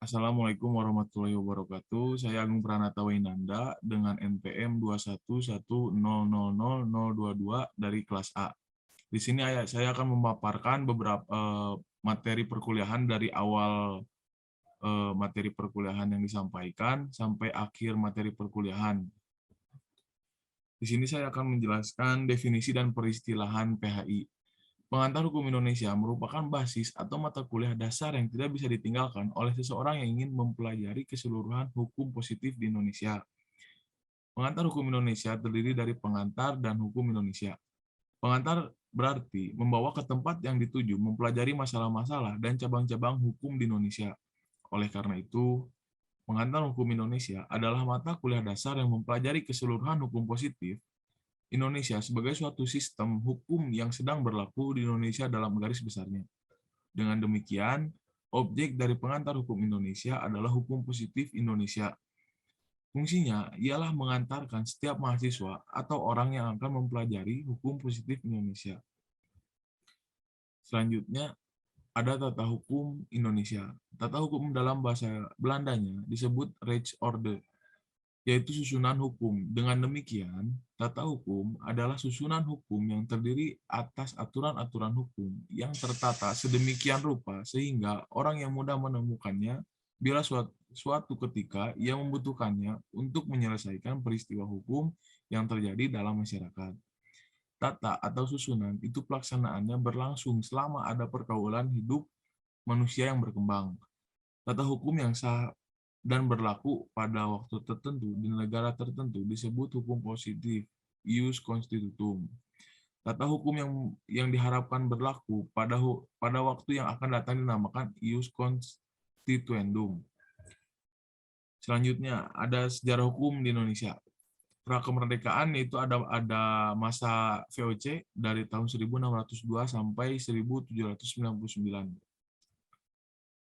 Assalamualaikum warahmatullahi wabarakatuh. Saya Agung Pranata Wainanda dengan NPM 211000022 dari kelas A. Di sini saya akan memaparkan beberapa materi perkuliahan dari awal materi perkuliahan yang disampaikan sampai akhir materi perkuliahan. Di sini saya akan menjelaskan definisi dan peristilahan PHI. Pengantar Hukum Indonesia merupakan basis atau mata kuliah dasar yang tidak bisa ditinggalkan oleh seseorang yang ingin mempelajari keseluruhan hukum positif di Indonesia. Pengantar Hukum Indonesia terdiri dari pengantar dan hukum Indonesia. Pengantar berarti membawa ke tempat yang dituju mempelajari masalah-masalah dan cabang-cabang hukum di Indonesia. Oleh karena itu, pengantar hukum Indonesia adalah mata kuliah dasar yang mempelajari keseluruhan hukum positif Indonesia sebagai suatu sistem hukum yang sedang berlaku di Indonesia dalam garis besarnya. Dengan demikian, objek dari pengantar hukum Indonesia adalah hukum positif Indonesia. Fungsinya ialah mengantarkan setiap mahasiswa atau orang yang akan mempelajari hukum positif Indonesia. Selanjutnya, ada tata hukum Indonesia. Tata hukum dalam bahasa Belandanya disebut Rechtsorde, yaitu susunan hukum. Dengan demikian, tata hukum adalah susunan hukum yang terdiri atas aturan-aturan hukum yang tertata sedemikian rupa sehingga orang yang mudah menemukannya bila suatu ketika ia membutuhkannya untuk menyelesaikan peristiwa hukum yang terjadi dalam masyarakat. Tata atau susunan itu pelaksanaannya berlangsung selama ada pergaulan hidup manusia yang berkembang. Tata hukum yang sah dan berlaku pada waktu tertentu di negara tertentu disebut hukum positif, ius constitutum. Tata hukum yang diharapkan berlaku pada waktu yang akan datang dinamakan ius constituendum. Selanjutnya ada sejarah hukum di Indonesia. Pra kemerdekaan yaitu ada masa VOC dari tahun 1602 sampai 1799.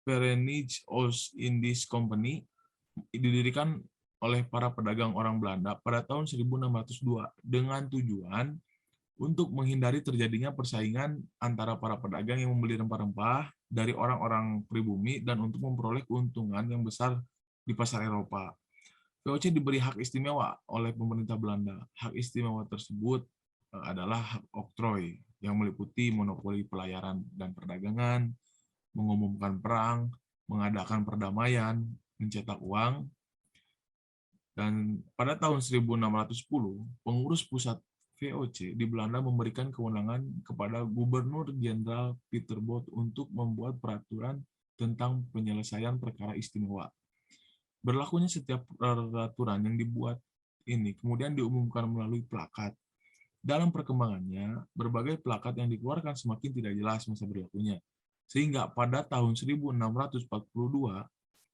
Perenage Oost Indies Company didirikan oleh para pedagang orang Belanda pada tahun 1602 dengan tujuan untuk menghindari terjadinya persaingan antara para pedagang yang membeli rempah-rempah dari orang-orang pribumi dan untuk memperoleh keuntungan yang besar di pasar Eropa. VOC diberi hak istimewa oleh pemerintah Belanda. Hak istimewa tersebut adalah hak oktroy yang meliputi monopoli pelayaran dan perdagangan, mengumumkan perang, mengadakan perdamaian, mencetak uang, dan pada tahun 1610, pengurus pusat VOC di Belanda memberikan kewenangan kepada Gubernur Jenderal Peter Bot untuk membuat peraturan tentang penyelesaian perkara istimewa. Berlakunya setiap peraturan yang dibuat ini kemudian diumumkan melalui plakat. Dalam perkembangannya, berbagai plakat yang dikeluarkan semakin tidak jelas masa berlakunya. Sehingga pada tahun 1642,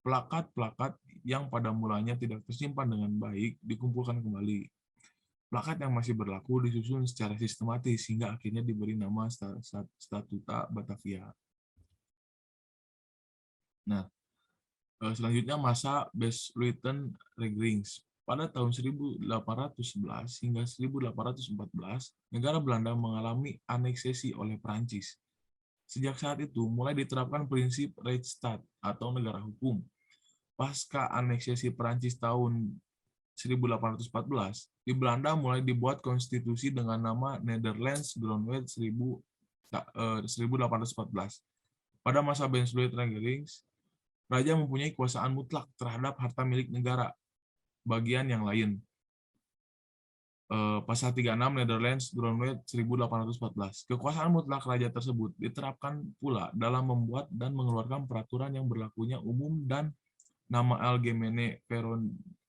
plakat-plakat yang pada mulanya tidak tersimpan dengan baik dikumpulkan kembali. Plakat yang masih berlaku disusun secara sistematis hingga akhirnya diberi nama Statuta Batavia. Nah, selanjutnya masa Besluitenregerings. Pada tahun 1811 hingga 1814, negara Belanda mengalami aneksasi oleh Prancis. Sejak saat itu, mulai diterapkan prinsip Rechtsstaat atau negara hukum. Pasca aneksasi Prancis tahun 1814, di Belanda mulai dibuat konstitusi dengan nama Netherlands Grondwet 1814. Pada masa Besluitenregerings, Raja mempunyai kuasaan mutlak terhadap harta milik negara bagian yang lain. Pasal 36 Netherlands Grondwet 1814. Kekuasaan mutlak raja tersebut diterapkan pula dalam membuat dan mengeluarkan peraturan yang berlakunya umum dan nama Algemene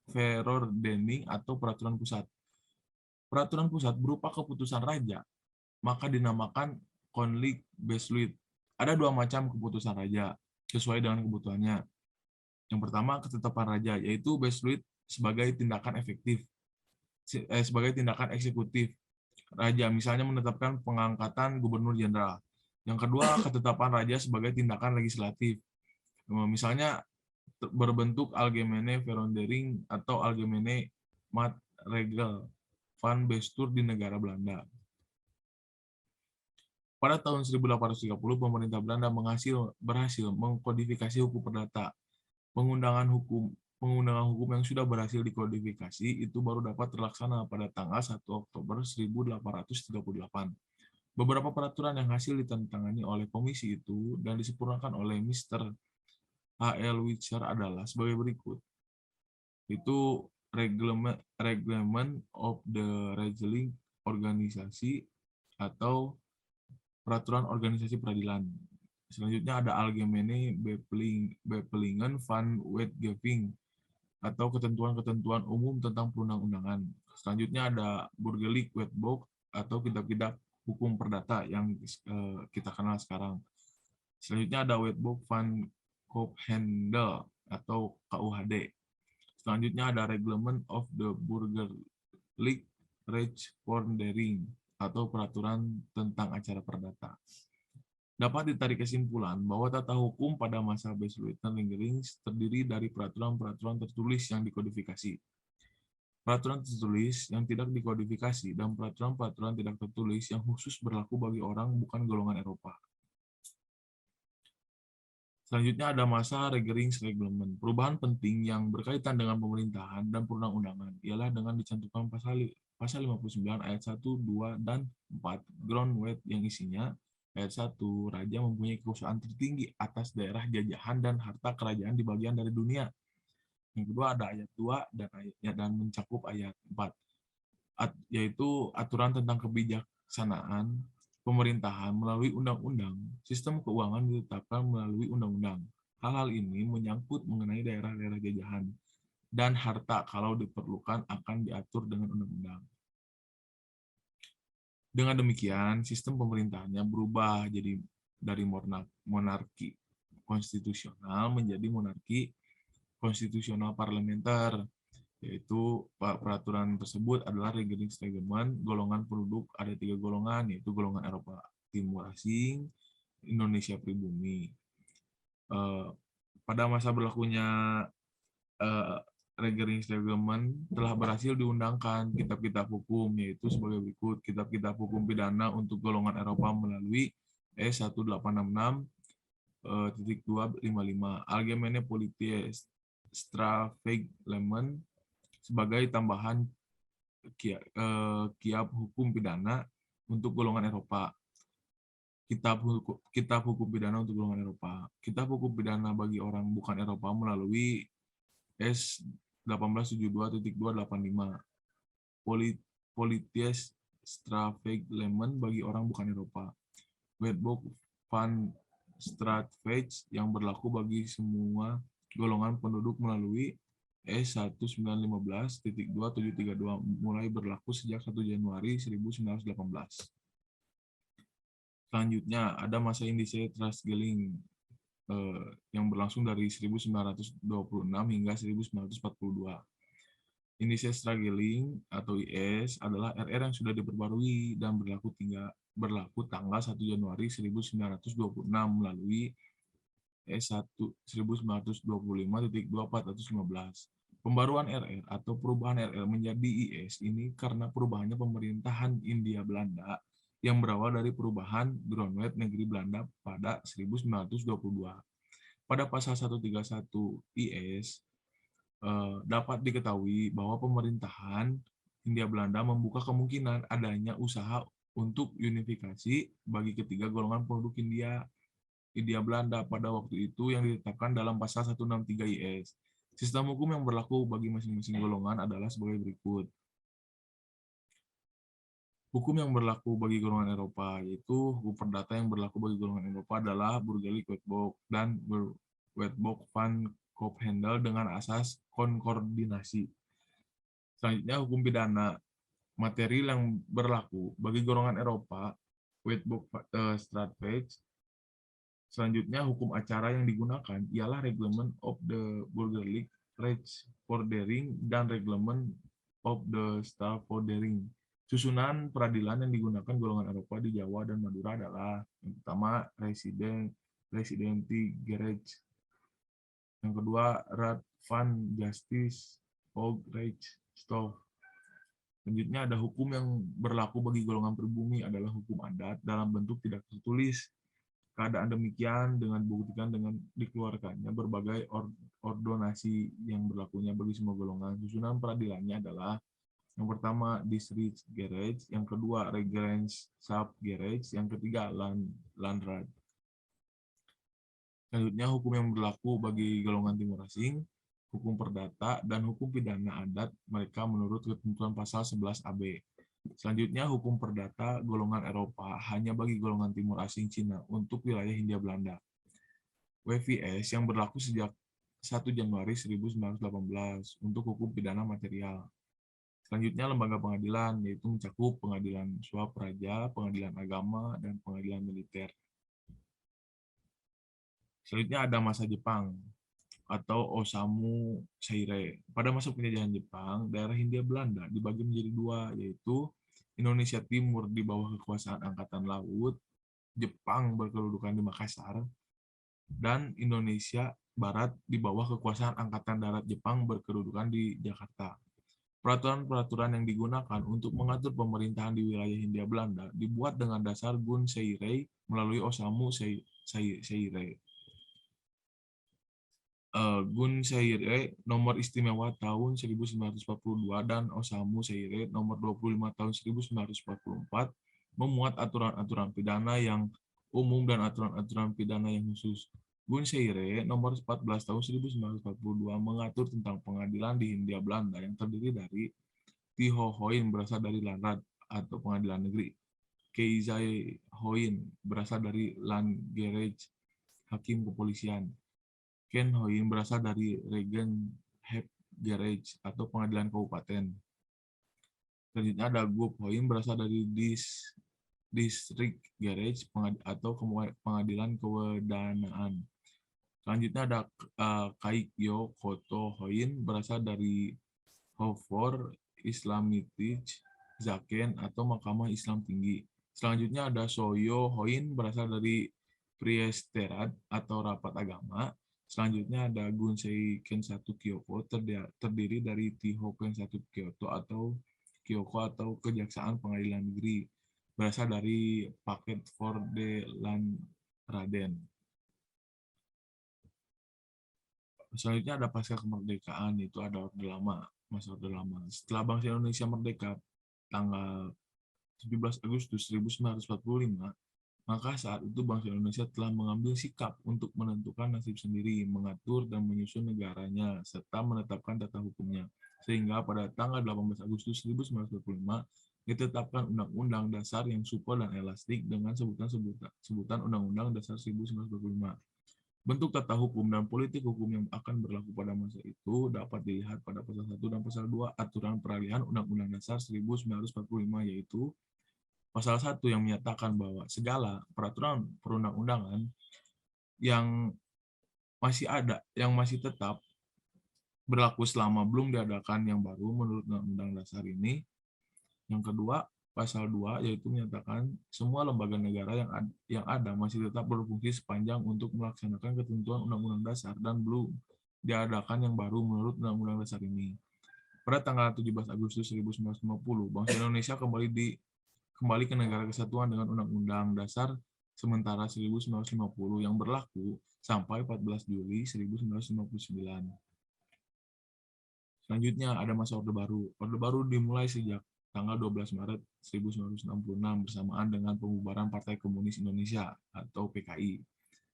Verordening atau peraturan pusat. Peraturan pusat berupa keputusan raja, maka dinamakan Koninklijk Besluit. Ada dua macam keputusan raja, sesuai dengan kebutuhannya. Yang pertama, ketetapan raja, yaitu Besluit sebagai tindakan efektif, sebagai tindakan eksekutif. Raja misalnya menetapkan pengangkatan gubernur jenderal. Yang kedua, ketetapan raja sebagai tindakan legislatif. Misalnya berbentuk Algemene Verordening atau Algemene Maatregel van Bestuur di negara Belanda. Pada tahun 1830, pemerintah Belanda berhasil mengkodifikasi hukum perdata. Pengundangan hukum yang sudah berhasil dikodifikasi itu baru dapat terlaksana pada tanggal 1 Oktober 1838. Beberapa peraturan yang hasil ditandatangani oleh komisi itu dan disempurnakan oleh Mr. H.L. Witcher adalah sebagai berikut. Itu Reglement of the Regeling Organisasi atau peraturan organisasi peradilan. Selanjutnya ada Algemene Bepelingen van Wetgeving atau ketentuan-ketentuan umum tentang perundang-undangan. Selanjutnya ada Burgerlijk Wetboek atau kitab-kitab hukum perdata yang kita kenal sekarang. Selanjutnya ada Wetboek van Koophandel atau KUHD. Selanjutnya ada Reglement of the Burgerlijk Rechtsvordering atau peraturan tentang acara perdata. Dapat ditarik kesimpulan bahwa tata hukum pada masa Bersluiten-Ringering terdiri dari peraturan-peraturan tertulis yang dikodifikasi, peraturan tertulis yang tidak dikodifikasi, dan peraturan-peraturan tidak tertulis yang khusus berlaku bagi orang bukan golongan Eropa. Selanjutnya ada masa Regeringsreglement. Perubahan penting yang berkaitan dengan pemerintahan dan perundang-undangan ialah dengan dicantumkan pasal 59 ayat 1, 2, dan 4 Grondwet yang isinya ayat 1, raja mempunyai kekuasaan tertinggi atas daerah jajahan dan harta kerajaan di bagian dari dunia. Yang kedua ada ayat 2 dan mencakup ayat 4, yaitu aturan tentang kebijaksanaan pemerintahan melalui undang-undang, sistem keuangan ditetapkan melalui undang-undang. Hal-hal ini menyangkut mengenai daerah-daerah jajahan dan harta kalau diperlukan akan diatur dengan undang-undang. Dengan demikian, sistem pemerintahannya berubah jadi dari monarki konstitusional menjadi monarki konstitusional parlementer, yaitu peraturan tersebut adalah Regeringsreglement. Golongan penduduk ada 3 golongan, yaitu golongan Eropa Timur asing, Indonesia pribumi. Pada masa berlakunya Regeringsreglement telah berhasil diundangkan kitab-kitab hukum, yaitu sebagai berikut. Kitab-kitab hukum pidana untuk golongan Eropa melalui S1866-255 Allgemeine Politische Strafrechtlement sebagai tambahan kitab hukum pidana untuk golongan Eropa. Kitab hukum pidana untuk golongan Eropa. Kitab hukum pidana bagi orang bukan Eropa melalui S1872.285 Politische Strafrechtlement bagi orang bukan Eropa. Wetboek van Strafrecht yang berlaku bagi semua golongan penduduk melalui S1915.2732 mulai berlaku sejak 1 Januari 1918. Selanjutnya ada masa Indische Trastgeling yang berlangsung dari 1926 hingga 1942. Indische Trastgeling atau IS adalah RR yang sudah diperbarui dan berlaku tanggal 1 Januari 1926 melalui S1925.2415. Pembaruan RR atau perubahan RR menjadi IS ini karena perubahannya pemerintahan Hindia Belanda yang berawal dari perubahan Grondwet negeri Belanda pada 1922. Pada pasal 131 IS dapat diketahui bahwa pemerintahan Hindia Belanda membuka kemungkinan adanya usaha untuk unifikasi bagi ketiga golongan penduduk Hindia Belanda pada waktu itu yang ditetapkan dalam pasal 163 IS. Sistem hukum yang berlaku bagi masing-masing golongan adalah sebagai berikut. Hukum yang berlaku bagi golongan Eropa, yaitu hukum perdata yang berlaku bagi golongan Eropa adalah Burgerlijk Wetboek dan Wetboek van Koophandel dengan asas konkordinasi. Selanjutnya hukum pidana. Materi yang berlaku bagi golongan Eropa, Wetboek Strafrecht. Selanjutnya hukum acara yang digunakan ialah Reglement of the Burgerlijk Rechtsvordering dan Reglement of the Strafvordering. Susunan peradilan yang digunakan golongan Eropa di Jawa dan Madura adalah yang pertama Residentiegerecht, yang kedua Raad van Justice Hooggerechtshof. Selanjutnya ada hukum yang berlaku bagi golongan pribumi adalah hukum adat dalam bentuk tidak tertulis. Keadaan demikian dengan dibuktikan dengan dikeluarkannya berbagai ordonasi yang berlakunya bagi semua golongan. Susunan peradilannya adalah yang pertama District Garage, yang kedua Regrange Sub Garage, yang ketiga Landrad. Selanjutnya hukum yang berlaku bagi golongan timur asing, hukum perdata, dan hukum pidana adat mereka menurut ketentuan pasal 11 AB. Selanjutnya hukum perdata golongan Eropa hanya bagi golongan timur asing Cina untuk wilayah Hindia Belanda. WVS yang berlaku sejak 1 Januari 1918 untuk hukum pidana material. Selanjutnya lembaga pengadilan, yaitu mencakup pengadilan swapraja, pengadilan agama, dan pengadilan militer. Selanjutnya ada masa Jepang atau Osamu Seirei. Pada masa penjajahan Jepang, daerah Hindia Belanda dibagi menjadi dua, yaitu Indonesia Timur di bawah kekuasaan Angkatan Laut, Jepang berkedudukan di Makassar, dan Indonesia Barat di bawah kekuasaan Angkatan Darat Jepang berkedudukan di Jakarta. Peraturan-peraturan yang digunakan untuk mengatur pemerintahan di wilayah Hindia Belanda dibuat dengan dasar Gun Seirei melalui Osamu Seirei. Gun Seirei nomor istimewa tahun 1942 dan Osamu Seirei nomor 25 tahun 1944 memuat aturan-aturan pidana yang umum dan aturan-aturan pidana yang khusus. Gun Seirei nomor 14 tahun 1942 mengatur tentang pengadilan di Hindia Belanda yang terdiri dari Tihohoin berasal dari Landrad atau pengadilan negeri, Keizai Hoin berasal dari Landgericht hakim kepolisian, Ken Hoin berasal dari Regenhofgericht atau pengadilan kabupaten. Selanjutnya ada Gup Hoin berasal dari District Garage atau pengadilan kewedanaan. Selanjutnya ada Kaikyo Koto Hoin berasal dari Hofor Islamitisch Zaken atau Mahkamah Islam Tinggi. Selanjutnya ada Soyo Hoin berasal dari Priesterat atau Rapat Agama. Selanjutnya ada Gunsei Ken 1 Kyoko terdiri dari Tiho Ken 1 Kyoto atau Kyoko atau Kejaksaan Pengadilan Negeri berasal dari Paket for the Land Raden. Selanjutnya ada pasca kemerdekaan, itu ada Orde Lama, masa Orde Lama. Setelah bangsa Indonesia merdeka tanggal 17 Agustus 1945, maka saat itu bangsa Indonesia telah mengambil sikap untuk menentukan nasib sendiri, mengatur dan menyusun negaranya, serta menetapkan tata hukumnya. Sehingga pada tanggal 18 Agustus 1945, ditetapkan Undang-Undang Dasar yang supel dan elastik dengan sebutan Undang-Undang Dasar 1945. Bentuk tata hukum dan politik hukum yang akan berlaku pada masa itu dapat dilihat pada pasal 1 dan pasal 2 Aturan Peralihan Undang-Undang Dasar 1945, yaitu pasal 1 yang menyatakan bahwa segala peraturan perundang-undangan yang masih tetap berlaku selama belum diadakan yang baru menurut Undang-Undang Dasar ini. Yang kedua, pasal 2 yaitu menyatakan semua lembaga negara yang ada masih tetap berfungsi sepanjang untuk melaksanakan ketentuan Undang-Undang Dasar dan belum diadakan yang baru menurut Undang-Undang Dasar ini. Pada tanggal 17 Agustus 1950, bangsa Indonesia kembali ke negara kesatuan dengan Undang-Undang Dasar sementara 1950 yang berlaku sampai 14 Juli 1959. Selanjutnya ada masa Orde Baru. Orde Baru dimulai sejak tanggal 12 Maret 1966 bersamaan dengan pembubaran Partai Komunis Indonesia atau PKI.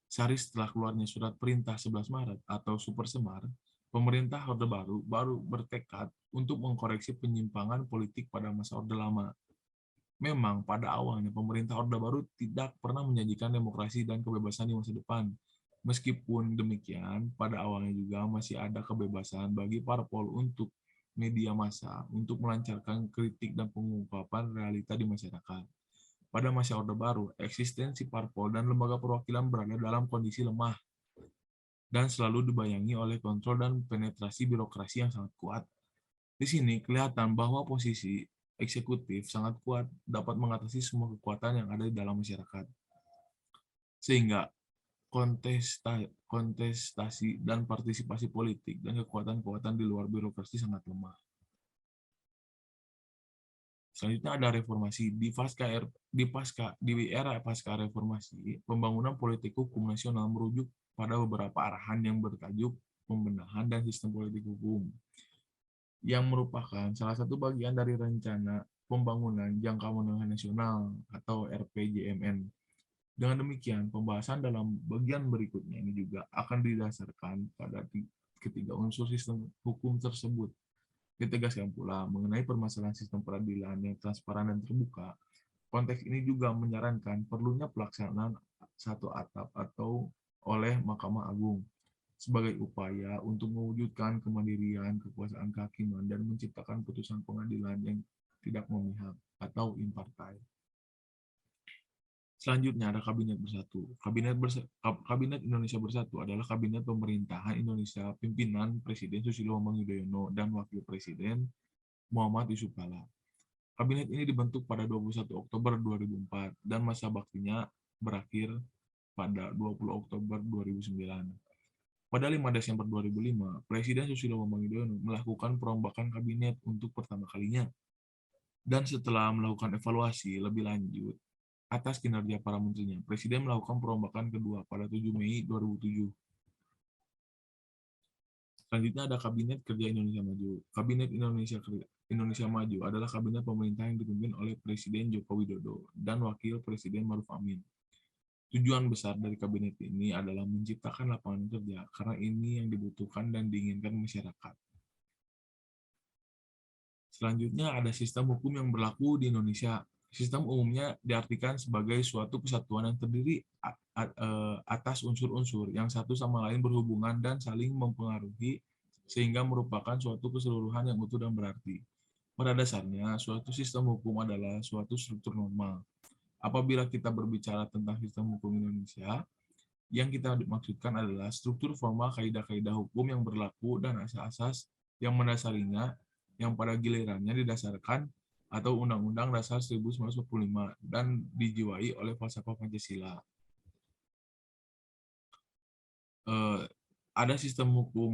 Sehari setelah keluarnya surat perintah 11 Maret atau Super Semar, pemerintah Orde Baru bertekad untuk mengkoreksi penyimpangan politik pada masa Orde Lama. Memang pada awalnya pemerintah Orde Baru tidak pernah menjanjikan demokrasi dan kebebasan di masa depan. Meskipun demikian, pada awalnya juga masih ada kebebasan bagi parpol untuk media massa untuk melancarkan kritik dan pengungkapan realita di masyarakat. Pada masa Orde Baru, eksistensi parpol dan lembaga perwakilan berada dalam kondisi lemah dan selalu dibayangi oleh kontrol dan penetrasi birokrasi yang sangat kuat. Di sini kelihatan bahwa posisi eksekutif sangat kuat dapat mengatasi semua kekuatan yang ada di dalam masyarakat. Sehingga kontestasi dan partisipasi politik dan kekuatan-kekuatan di luar birokrasi sangat lemah. Selanjutnya ada reformasi. Di era pasca reformasi, pembangunan politik hukum nasional merujuk pada beberapa arahan yang bertajuk pembenahan dan sistem politik hukum, yang merupakan salah satu bagian dari rencana pembangunan jangka menengah nasional atau RPJMN. Dengan demikian, pembahasan dalam bagian berikutnya ini juga akan didasarkan pada ketiga unsur sistem hukum tersebut. Ditegaskan pula mengenai permasalahan sistem peradilan yang transparan dan terbuka. Konteks ini juga menyarankan perlunya pelaksanaan satu atap atau oleh Mahkamah Agung sebagai upaya untuk mewujudkan kemandirian kekuasaan kehakiman dan menciptakan putusan pengadilan yang tidak memihak atau impartai. Selanjutnya ada Kabinet Bersatu. Kabinet Indonesia Bersatu adalah kabinet pemerintahan Indonesia pimpinan Presiden Susilo Bambang Yudhoyono dan Wakil Presiden Muhammad Yusuf Kala. Kabinet ini dibentuk pada 21 Oktober 2004 dan masa baktinya berakhir pada 20 Oktober 2009. Pada 5 Desember 2005, Presiden Susilo Bambang Yudhoyono melakukan perombakan kabinet untuk pertama kalinya. Dan setelah melakukan evaluasi lebih lanjut atas kinerja para menterinya, Presiden melakukan perombakan kedua pada 7 Mei 2007. Selanjutnya ada Kabinet Kerja Indonesia Maju. Kabinet Indonesia Maju adalah kabinet pemerintah yang dipimpin oleh Presiden Joko Widodo dan Wakil Presiden Maruf Amin. Tujuan besar dari kabinet ini adalah menciptakan lapangan kerja, karena ini yang dibutuhkan dan diinginkan masyarakat. Selanjutnya ada sistem hukum yang berlaku di Indonesia. Sistem umumnya diartikan sebagai suatu kesatuan yang terdiri atas unsur-unsur yang satu sama lain berhubungan dan saling mempengaruhi sehingga merupakan suatu keseluruhan yang utuh dan berarti. Pada dasarnya, suatu sistem hukum adalah suatu struktur normal. Apabila kita berbicara tentang sistem hukum Indonesia, yang kita maksudkan adalah struktur formal kaidah-kaidah hukum yang berlaku dan asas-asas yang mendasarinya, yang pada gilirannya didasarkan atau Undang-Undang Dasar 1945 dan dijiwai oleh falsafah Pancasila. Ada sistem hukum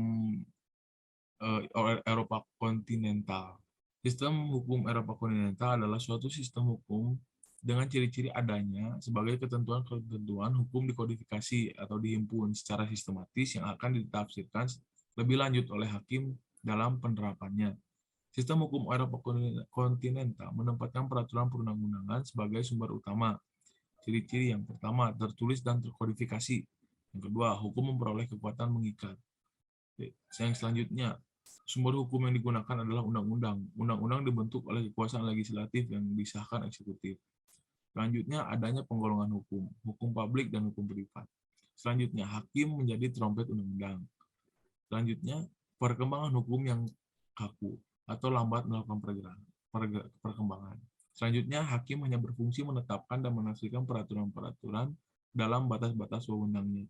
Eropa kontinental. Sistem hukum Eropa kontinental adalah suatu sistem hukum dengan ciri-ciri adanya sebagai ketentuan-ketentuan hukum dikodifikasi atau dihimpun secara sistematis yang akan ditafsirkan lebih lanjut oleh hakim dalam penerapannya. Sistem hukum Eropa kontinental menempatkan peraturan perundang-undangan sebagai sumber utama. Ciri-ciri yang pertama, tertulis dan terkodifikasi. Yang kedua, hukum memperoleh kekuatan mengikat. Yang selanjutnya, sumber hukum yang digunakan adalah undang-undang. Undang-undang dibentuk oleh kekuasaan legislatif yang disahkan eksekutif. Selanjutnya, adanya penggolongan hukum, hukum publik dan hukum privat. Selanjutnya, hakim menjadi trompet undang-undang. Selanjutnya, perkembangan hukum yang kaku atau lambat melakukan perkembangan. Selanjutnya, hakim hanya berfungsi menetapkan dan menafsirkan peraturan-peraturan dalam batas-batas wewenangnya.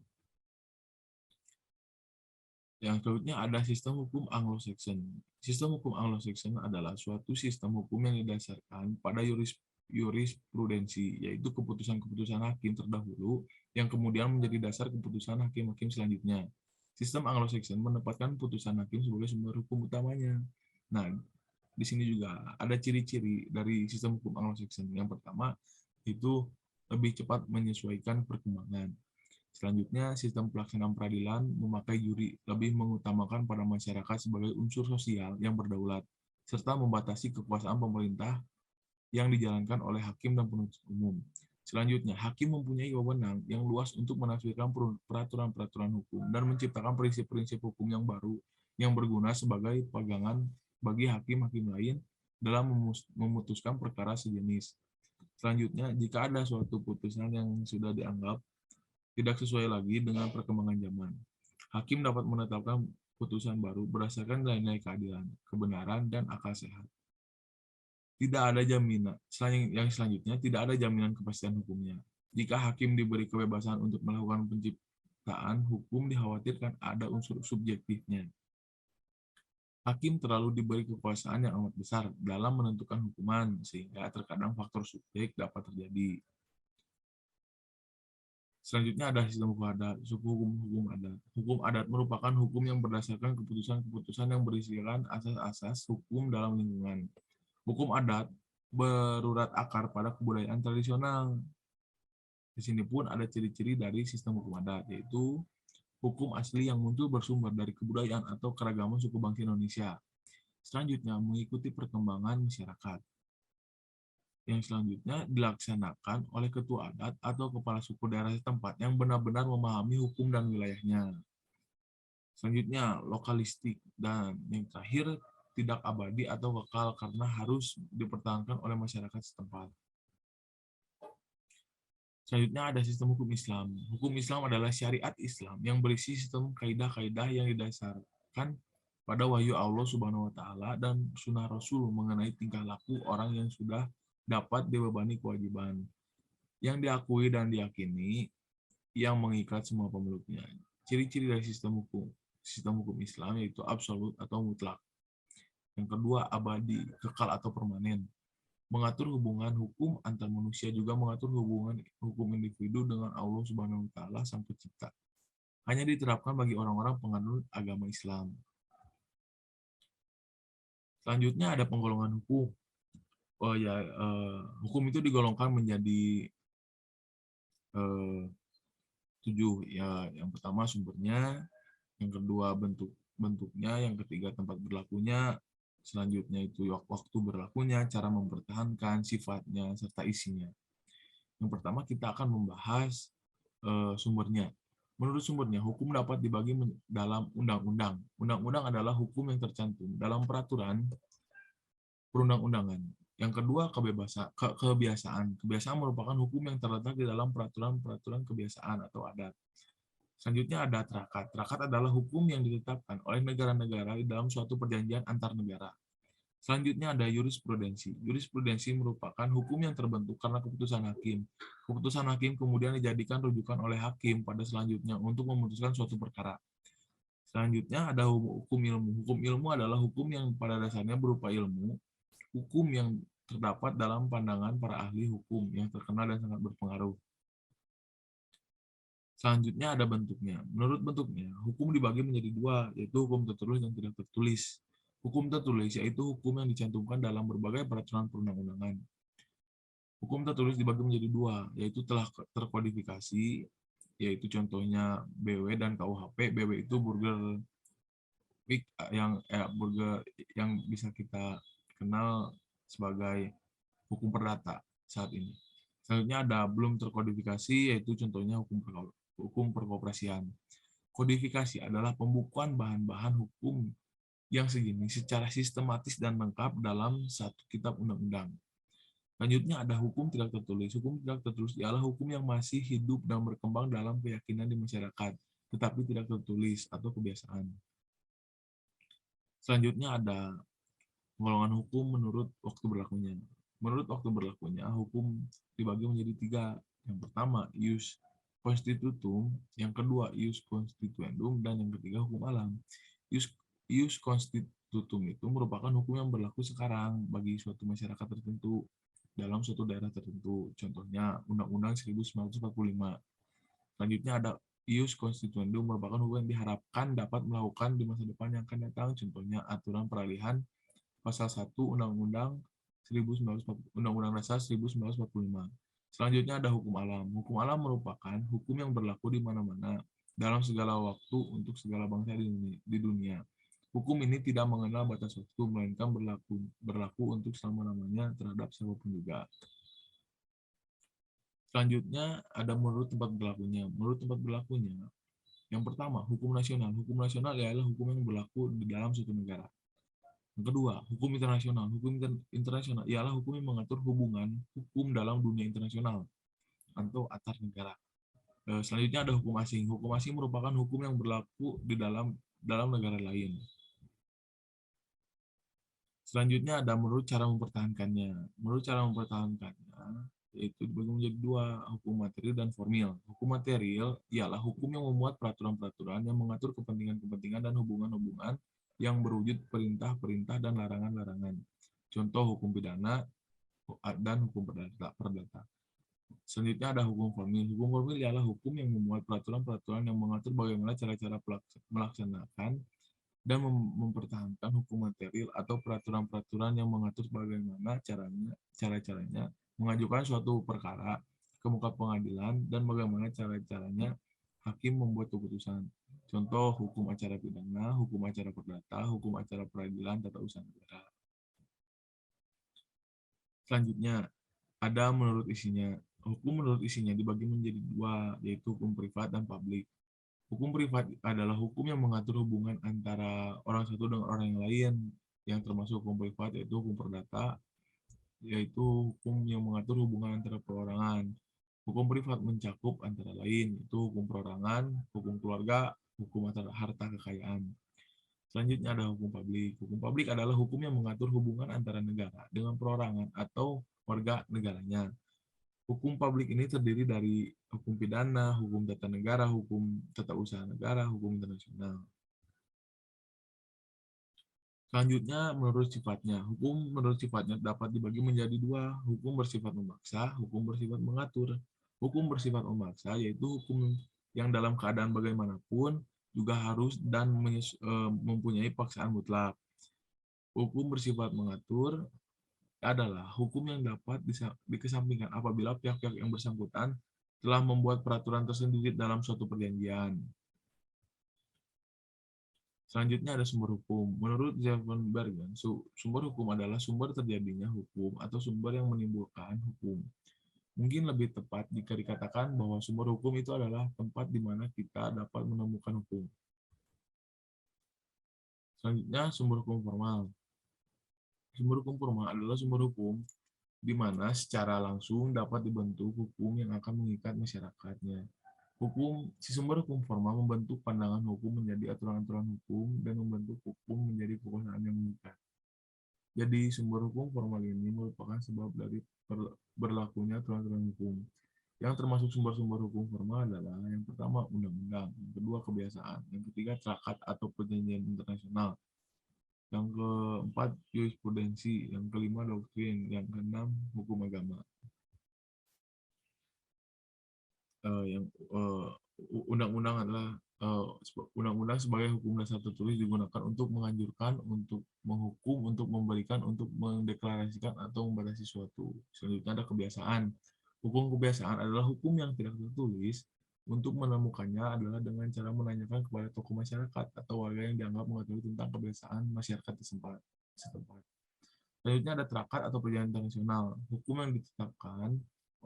Yang selanjutnya ada sistem hukum Anglo-Saxon. Sistem hukum Anglo-Saxon adalah suatu sistem hukum yang didasarkan pada jurisprudensi, yaitu keputusan-keputusan hakim terdahulu yang kemudian menjadi dasar keputusan hakim-hakim selanjutnya. Sistem Anglo-Saxon menempatkan putusan hakim sebagai sumber hukum utamanya. Nah, di sini juga ada ciri-ciri dari sistem hukum Anglo-Saxon. Yang pertama, itu lebih cepat menyesuaikan perkembangan. Selanjutnya, sistem pelaksanaan peradilan memakai juri, lebih mengutamakan pada masyarakat sebagai unsur sosial yang berdaulat, serta membatasi kekuasaan pemerintah yang dijalankan oleh hakim dan penuntut umum. Selanjutnya, hakim mempunyai wewenang yang luas untuk menafsirkan peraturan-peraturan hukum dan menciptakan prinsip-prinsip hukum yang baru yang berguna sebagai pegangan bagi hakim-hakim lain dalam memutuskan perkara sejenis. Selanjutnya, jika ada suatu putusan yang sudah dianggap tidak sesuai lagi dengan perkembangan zaman, hakim dapat menetapkan putusan baru berdasarkan nilai-nilai keadilan, kebenaran, dan akal sehat. Tidak ada jaminan. Yang selanjutnya, tidak ada jaminan kepastian hukumnya. Jika hakim diberi kebebasan untuk melakukan penciptaan hukum, dikhawatirkan ada unsur subjektifnya. Hakim terlalu diberi kekuasaan yang amat besar dalam menentukan hukuman, sehingga terkadang faktor subjek dapat terjadi. Selanjutnya ada sistem hukum adat. Hukum adat. Hukum adat merupakan hukum yang berdasarkan keputusan-keputusan yang berisikan asas-asas hukum dalam lingkungan. Hukum adat berurat akar pada kebudayaan tradisional. Di sini pun ada ciri-ciri dari sistem hukum adat, yaitu hukum asli yang muncul bersumber dari kebudayaan atau keragaman suku bangsa Indonesia. Selanjutnya, mengikuti perkembangan masyarakat. Yang selanjutnya dilaksanakan oleh ketua adat atau kepala suku daerah setempat yang benar-benar memahami hukum dan wilayahnya. Selanjutnya, lokalistik. Dan yang terakhir, tidak abadi atau kekal karena harus dipertahankan oleh masyarakat setempat. Selanjutnya ada sistem hukum Islam. Hukum Islam adalah syariat Islam yang berisi sistem kaidah-kaidah yang didasarkan pada wahyu Allah Subhanahu wa taala dan sunnah Rasul mengenai tingkah laku orang yang sudah dapat dibebani kewajiban yang diakui dan diyakini yang mengikat semua pemeluknya. Ciri-ciri dari sistem hukum Islam yaitu absolut atau mutlak. Yang kedua, abadi, kekal atau permanen. Mengatur hubungan hukum antar manusia, juga mengatur hubungan hukum individu dengan Allah Subhanahu wa taala sang pencipta. Hanya diterapkan bagi orang-orang penganut agama Islam. Selanjutnya ada penggolongan hukum. Hukum itu digolongkan menjadi 7 ya. Yang pertama sumbernya, yang kedua bentuknya, yang ketiga tempat berlakunya, selanjutnya itu waktu berlakunya, cara mempertahankan, sifatnya, serta isinya. Yang pertama kita akan membahas sumbernya. Menurut sumbernya, hukum dapat dibagi dalam undang-undang. Undang-undang adalah hukum yang tercantum dalam peraturan perundang-undangan. Yang kedua, kebiasaan. Kebiasaan merupakan hukum yang terletak di dalam peraturan-peraturan kebiasaan atau adat. Selanjutnya ada trakat. Trakat adalah hukum yang ditetapkan oleh negara-negara di dalam suatu perjanjian antar negara. Selanjutnya ada jurisprudensi. Jurisprudensi merupakan hukum yang terbentuk karena keputusan hakim. Keputusan hakim kemudian dijadikan rujukan oleh hakim pada selanjutnya untuk memutuskan suatu perkara. Selanjutnya ada hukum ilmu. Hukum ilmu adalah hukum yang pada dasarnya berupa ilmu, hukum yang terdapat dalam pandangan para ahli hukum yang terkenal dan sangat berpengaruh. Selanjutnya ada bentuknya. Menurut bentuknya, hukum dibagi menjadi 2, yaitu hukum tertulis dan tidak tertulis. Hukum tertulis yaitu hukum yang dicantumkan dalam berbagai peraturan perundang-undangan. Hukum tertulis dibagi menjadi 2, yaitu telah terkodifikasi, yaitu contohnya BW dan KUHP. BW itu burger yang bisa kita kenal sebagai hukum perdata saat ini. Selanjutnya ada belum terkodifikasi, yaitu contohnya hukum perkoperasian. Kodifikasi adalah pembukuan bahan-bahan hukum yang sejenis secara sistematis dan lengkap dalam satu kitab undang-undang. Selanjutnya ada hukum tidak tertulis. Hukum tidak tertulis ialah hukum yang masih hidup dan berkembang dalam keyakinan di masyarakat, tetapi tidak tertulis atau kebiasaan. Selanjutnya ada golongan hukum menurut waktu berlakunya. Menurut waktu berlakunya, hukum dibagi menjadi 3. Yang pertama, ius constitutum, yang kedua, ius constituendum, dan yang ketiga, hukum alam. Ius constitutum itu merupakan hukum yang berlaku sekarang bagi suatu masyarakat tertentu dalam suatu daerah tertentu. Contohnya, Undang-Undang 1945. Selanjutnya ada ius constituendum, merupakan hukum yang diharapkan dapat melakukan di masa depan yang akan datang. Contohnya, aturan peralihan Pasal 1 Undang-Undang Dasar 1945. Selanjutnya ada hukum alam. Hukum alam merupakan hukum yang berlaku di mana-mana dalam segala waktu untuk segala bangsa di dunia. Hukum ini tidak mengenal batas waktu, melainkan berlaku untuk selama-lamanya terhadap siapapun juga. Selanjutnya ada menurut tempat berlakunya. Menurut tempat berlakunya, yang pertama, hukum nasional. Hukum nasional ialah hukum yang berlaku di dalam suatu negara. Yang kedua, hukum internasional. Hukum internasional ialah hukum yang mengatur hubungan hukum dalam dunia internasional atau antar negara. Selanjutnya ada hukum asing. Hukum asing merupakan hukum yang berlaku di dalam negara lain. Selanjutnya ada menurut cara mempertahankannya. Menurut cara mempertahankannya, yaitu dibagi menjadi 2, hukum material dan formil. Hukum material ialah hukum yang memuat peraturan-peraturan yang mengatur kepentingan-kepentingan dan hubungan-hubungan yang berwujud perintah-perintah dan larangan-larangan. Contoh hukum pidana dan hukum perdata. Selanjutnya ada hukum formil. Hukum formil ialah hukum yang memuat peraturan-peraturan yang mengatur bagaimana cara-cara melaksanakan dan mempertahankan hukum material atau peraturan-peraturan yang mengatur bagaimana cara-caranya mengajukan suatu perkara ke muka pengadilan dan bagaimana cara-caranya hakim membuat keputusan. Contoh hukum acara pidana, hukum acara perdata, hukum acara peradilan, tata usaha negara. Selanjutnya, ada menurut isinya. Hukum menurut isinya dibagi menjadi dua, yaitu hukum privat dan publik. Hukum privat adalah hukum yang mengatur hubungan antara orang satu dengan orang yang lain, yang termasuk hukum privat yaitu hukum perdata, yaitu hukum yang mengatur hubungan antara perorangan. Hukum privat mencakup antara lain, yaitu hukum perorangan, hukum keluarga, hukum antara harta kekayaan. Selanjutnya ada hukum publik. Hukum publik adalah hukum yang mengatur hubungan antara negara dengan perorangan atau warga negaranya. Hukum publik ini terdiri dari hukum pidana, hukum tata negara, hukum tata usaha negara, hukum internasional. Selanjutnya, menurut sifatnya. Hukum menurut sifatnya dapat dibagi menjadi dua, hukum bersifat memaksa, hukum bersifat mengatur. Hukum bersifat memaksa yaitu hukum yang dalam keadaan bagaimanapun juga harus dan mempunyai paksaan mutlak. Hukum bersifat mengatur adalah hukum yang dapat dikesampingkan apabila pihak-pihak yang bersangkutan telah membuat peraturan tersendiri dalam suatu perjanjian. Selanjutnya ada sumber hukum. Menurut Zevenbergen, sumber hukum adalah sumber terjadinya hukum atau sumber yang menimbulkan hukum. Mungkin lebih tepat jika dikatakan bahwa sumber hukum itu adalah tempat di mana kita dapat menemukan hukum. Selanjutnya, sumber hukum formal. Sumber hukum formal adalah sumber hukum di mana secara langsung dapat dibentuk hukum yang akan mengikat masyarakatnya. Si sumber hukum formal membentuk pandangan hukum menjadi aturan-aturan hukum dan membentuk hukum menjadi kekuasaan yang mengikat. Jadi sumber hukum formal ini merupakan sebab dari berlakunya aturan-aturan hukum. Yang termasuk sumber-sumber hukum formal adalah yang pertama undang-undang, yang kedua kebiasaan, yang ketiga traktat atau perjanjian internasional, yang keempat jurisprudensi, yang kelima doktrin, yang keenam hukum agama. Undang-undang adalah undang-undang sebagai hukum dasar tertulis digunakan untuk menganjurkan, untuk menghukum, untuk memberikan, untuk mendeklarasikan atau membatasi suatu. Selanjutnya ada kebiasaan. Hukum kebiasaan adalah hukum yang tidak tertulis. Untuk menemukannya adalah dengan cara menanyakan kepada tokoh masyarakat atau warga yang dianggap mengetahui tentang kebiasaan masyarakat setempat. Selanjutnya ada traktat atau perjanjian internasional. Hukum yang ditetapkan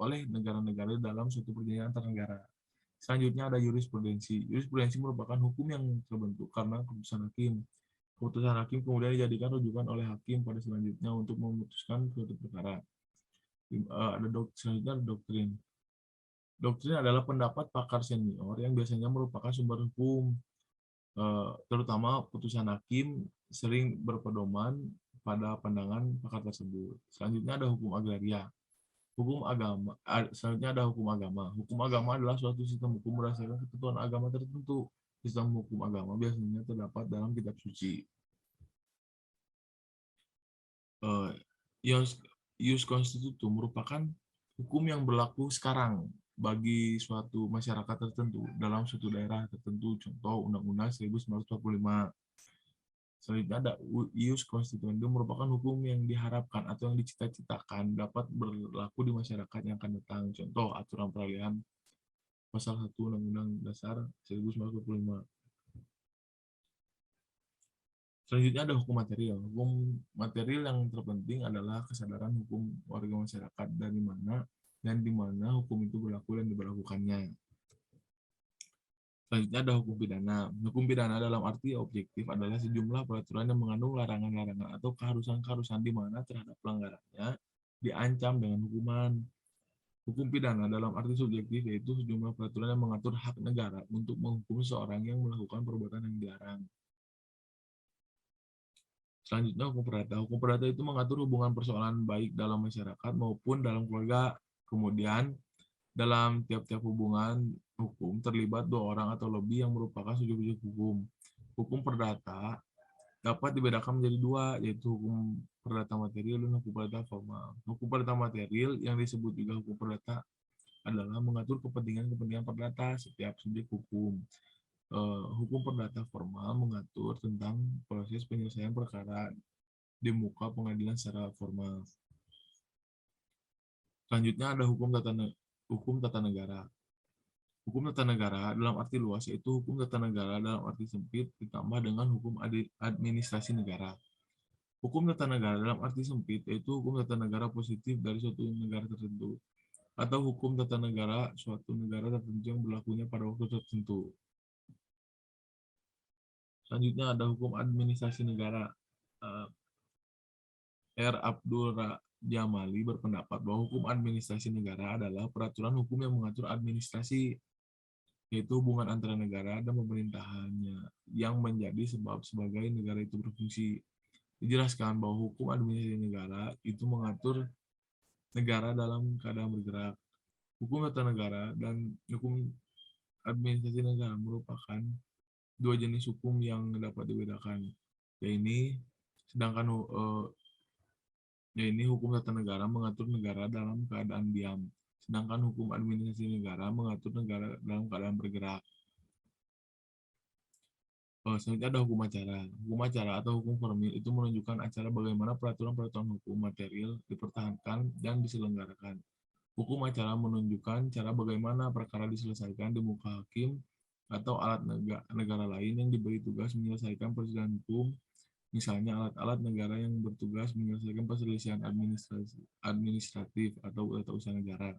oleh negara-negara dalam suatu perjanjian antar negara. Selanjutnya ada jurisprudensi. Jurisprudensi merupakan hukum yang terbentuk karena keputusan hakim. Keputusan hakim kemudian dijadikan rujukan oleh hakim pada selanjutnya untuk memutuskan suatu perkara. Selanjutnya ada doktrin. Doktrin adalah pendapat pakar senior yang biasanya merupakan sumber hukum, terutama putusan hakim sering berpedoman pada pandangan pakar tersebut. Selanjutnya ada hukum agraria. Selanjutnya ada hukum agama. Hukum agama adalah suatu sistem hukum berdasarkan ketentuan agama tertentu. Sistem hukum agama biasanya terdapat dalam kitab suci. Ius constitutum merupakan hukum yang berlaku sekarang bagi suatu masyarakat tertentu dalam suatu daerah tertentu. Contoh Undang-Undang 1945. Selanjutnya ada ius constituendum merupakan hukum yang diharapkan atau yang dicita-citakan dapat berlaku di masyarakat yang akan datang. Contoh aturan peralihan pasal 1 Undang-Undang Dasar 1945. Selanjutnya ada hukum material. Hukum material yang terpenting adalah kesadaran hukum warga masyarakat dari mana dan di mana hukum itu berlaku dan diberlakukannya. Selanjutnya ada hukum pidana. Hukum pidana dalam arti objektif adalah sejumlah peraturan yang mengandung larangan-larangan atau keharusan-keharusan di mana terhadap pelanggarannya diancam dengan hukuman. Hukum pidana dalam arti subjektif yaitu sejumlah peraturan yang mengatur hak negara untuk menghukum seorang yang melakukan perbuatan yang dilarang. Selanjutnya hukum perdata. Hukum perdata itu mengatur hubungan persoalan baik dalam masyarakat maupun dalam keluarga. Kemudian dalam tiap-tiap hubungan hukum terlibat dua orang atau lebih yang merupakan subjek hukum. Hukum perdata dapat dibedakan menjadi dua, yaitu hukum perdata material dan hukum perdata formal. Hukum perdata material yang disebut juga hukum perdata adalah mengatur kepentingan-kepentingan perdata setiap subjek hukum. Hukum perdata formal mengatur tentang proses penyelesaian perkara di muka pengadilan secara formal. Selanjutnya ada hukum tata negara. Hukum tata negara dalam arti luas yaitu hukum tata negara dalam arti sempit ditambah dengan hukum administrasi negara. Hukum tata negara dalam arti sempit yaitu hukum tata negara positif dari suatu negara tertentu atau hukum tata negara suatu negara tertentu yang berlakunya pada waktu tertentu. Selanjutnya ada hukum administrasi negara. R. Abdul Jamali berpendapat bahwa hukum administrasi negara adalah peraturan hukum yang mengatur administrasi, yaitu hubungan antara negara dan pemerintahannya yang menjadi sebab sebagai negara itu berfungsi. Dijelaskan bahwa hukum administrasi negara itu mengatur negara dalam keadaan bergerak. Hukum tata negara dan hukum administrasi negara merupakan dua jenis hukum yang dapat dibedakan. Sedangkan hukum tata negara mengatur negara dalam keadaan diam, sedangkan hukum administrasi negara mengatur negara dalam keadaan bergerak. Selanjutnya ada hukum acara. Hukum acara atau hukum formil itu menunjukkan acara bagaimana peraturan-peraturan hukum material dipertahankan dan diselenggarakan. Hukum acara menunjukkan cara bagaimana perkara diselesaikan di muka hakim atau alat negara lain yang diberi tugas menyelesaikan persidangan hukum, misalnya alat-alat negara yang bertugas menyelesaikan perselisihan administratif atau tata usaha negara.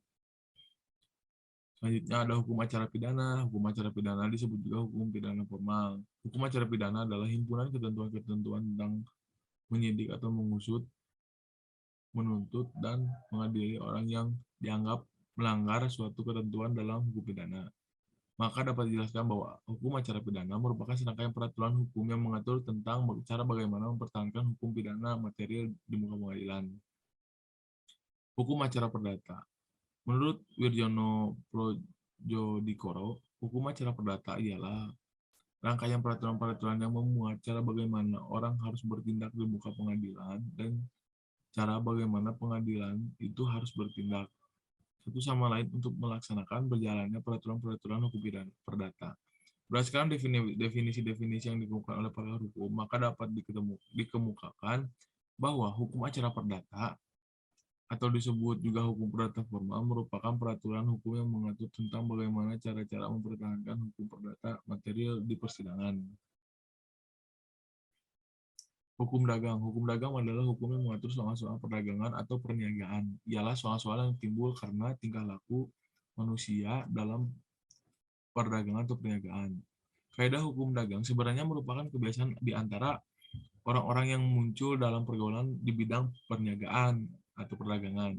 Selanjutnya ada hukum acara pidana. Hukum acara pidana disebut juga hukum pidana formal. Hukum acara pidana adalah himpunan ketentuan-ketentuan tentang menyidik atau mengusut, menuntut, dan mengadili orang yang dianggap melanggar suatu ketentuan dalam hukum pidana. Maka dapat dijelaskan bahwa hukum acara pidana merupakan serangkaian peraturan hukum yang mengatur tentang cara bagaimana mempertahankan hukum pidana material di muka pengadilan. Hukum acara perdata. Menurut Wirjono Projodikoro, hukum acara perdata ialah rangkaian peraturan-peraturan yang memuat cara bagaimana orang harus bertindak di muka pengadilan dan cara bagaimana pengadilan itu harus bertindak satu sama lain untuk melaksanakan berjalannya peraturan-peraturan hukum pidana perdata. Berdasarkan definisi-definisi yang dikemukakan oleh pakar hukum, maka dapat dikemukakan bahwa hukum acara perdata atau disebut juga hukum perdata formal merupakan peraturan hukum yang mengatur tentang bagaimana cara-cara mempertahankan hukum perdata material di persidangan. Hukum dagang. Hukum dagang adalah hukum yang mengatur soal-soal perdagangan atau perniagaan. Ialah soal-soal yang timbul karena tingkah laku manusia dalam perdagangan atau perniagaan. Kaidah hukum dagang sebenarnya merupakan kebiasaan di antara orang-orang yang muncul dalam pergaulan di bidang perniagaan atau perdagangan.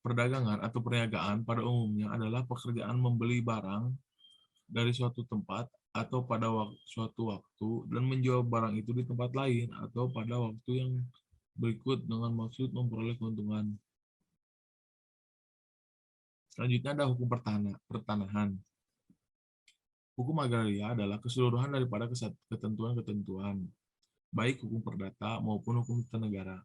Perdagangan atau perniagaan pada umumnya adalah pekerjaan membeli barang dari suatu tempat atau pada suatu waktu dan menjual barang itu di tempat lain atau pada waktu yang berikut dengan maksud memperoleh keuntungan. Selanjutnya ada hukum pertanahan. Hukum agraria adalah keseluruhan daripada ketentuan-ketentuan, baik hukum perdata maupun hukum tata negara,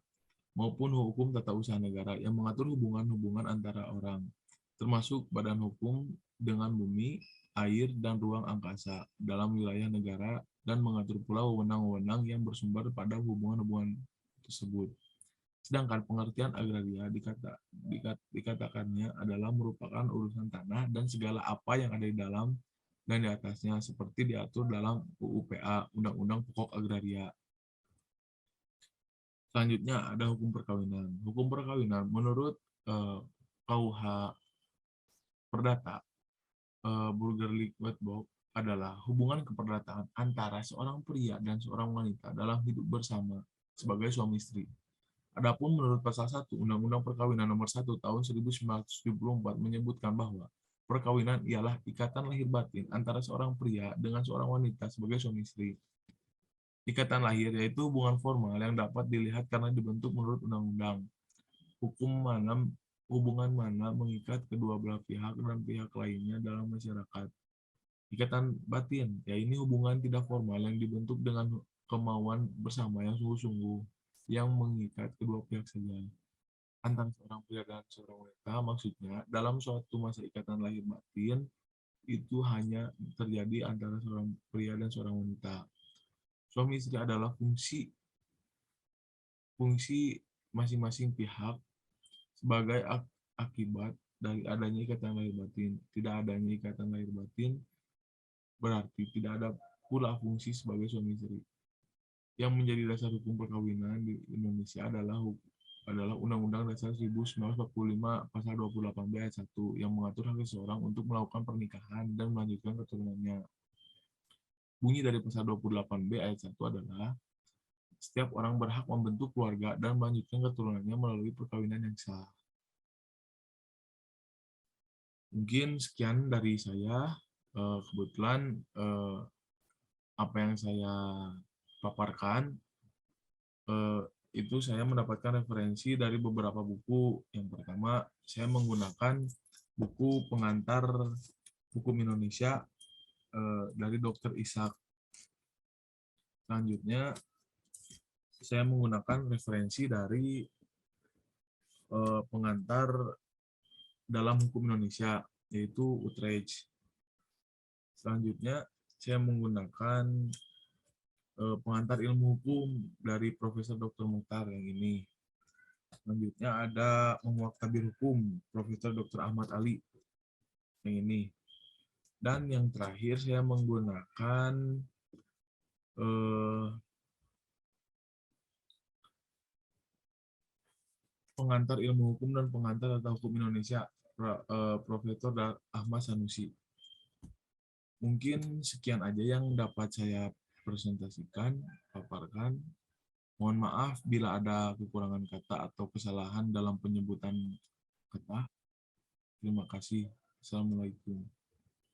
maupun hukum tata usaha negara yang mengatur hubungan-hubungan antara orang, termasuk badan hukum dengan bumi, air, dan ruang angkasa dalam wilayah negara dan mengatur pula wewenang-wewenang yang bersumber pada hubungan-hubungan tersebut. Sedangkan pengertian agraria dikatakannya adalah merupakan urusan tanah dan segala apa yang ada di dalam dan di atasnya seperti diatur dalam UUPA, Undang-Undang Pokok Agraria. Selanjutnya ada hukum perkawinan. Hukum perkawinan menurut KUH Perdata, Burgerlijk Wetboek, adalah hubungan keperdataan antara seorang pria dan seorang wanita dalam hidup bersama sebagai suami istri. Adapun menurut pasal 1 Undang-Undang Perkawinan Nomor 1 Tahun 1974 menyebutkan bahwa perkawinan ialah ikatan lahir batin antara seorang pria dengan seorang wanita sebagai suami istri. Ikatan lahir yaitu hubungan formal yang dapat dilihat karena dibentuk menurut undang-undang. Hubungan mana mengikat kedua belah pihak dan pihak lainnya dalam masyarakat. Ikatan batin, yaitu hubungan tidak formal yang dibentuk dengan kemauan bersama yang sungguh-sungguh yang mengikat kedua pihak saja. Antara seorang pria dan seorang wanita, maksudnya dalam suatu masa ikatan lahir batin itu hanya terjadi antara seorang pria dan seorang wanita. Suami istri adalah fungsi masing-masing pihak sebagai akibat dari adanya ikatan lahir batin. Tidak adanya ikatan lahir batin berarti tidak ada pula fungsi sebagai suami istri. Yang menjadi dasar hukum perkawinan di Indonesia adalah Undang-Undang Dasar 1945 Pasal 28B ayat 1 yang mengatur hak seseorang untuk melakukan pernikahan dan melanjutkan keturunannya. Bunyi dari Pasal 28B ayat 1 adalah setiap orang berhak membentuk keluarga dan melanjutkan keturunannya melalui perkawinan yang sah. Mungkin sekian dari saya. Kebetulan apa yang saya paparkan itu saya mendapatkan referensi dari beberapa buku. Yang pertama, saya menggunakan buku pengantar hukum Indonesia dari Dr. Ishak. Selanjutnya, saya menggunakan referensi dari pengantar dalam hukum Indonesia, yaitu Utrecht. Selanjutnya, saya menggunakan pengantar ilmu hukum dari Profesor Dr. Mukhtar yang ini. Selanjutnya ada Menguak Tabir Hukum Profesor Dr. Ahmad Ali yang ini. Dan yang terakhir saya menggunakan pengantar ilmu hukum dan pengantar tata hukum Indonesia Profesor Ahmad Sanusi. Mungkin sekian aja yang dapat saya presentasikan, paparkan. Mohon maaf bila ada kekurangan kata atau kesalahan dalam penyebutan kata. Terima kasih. Assalamualaikum.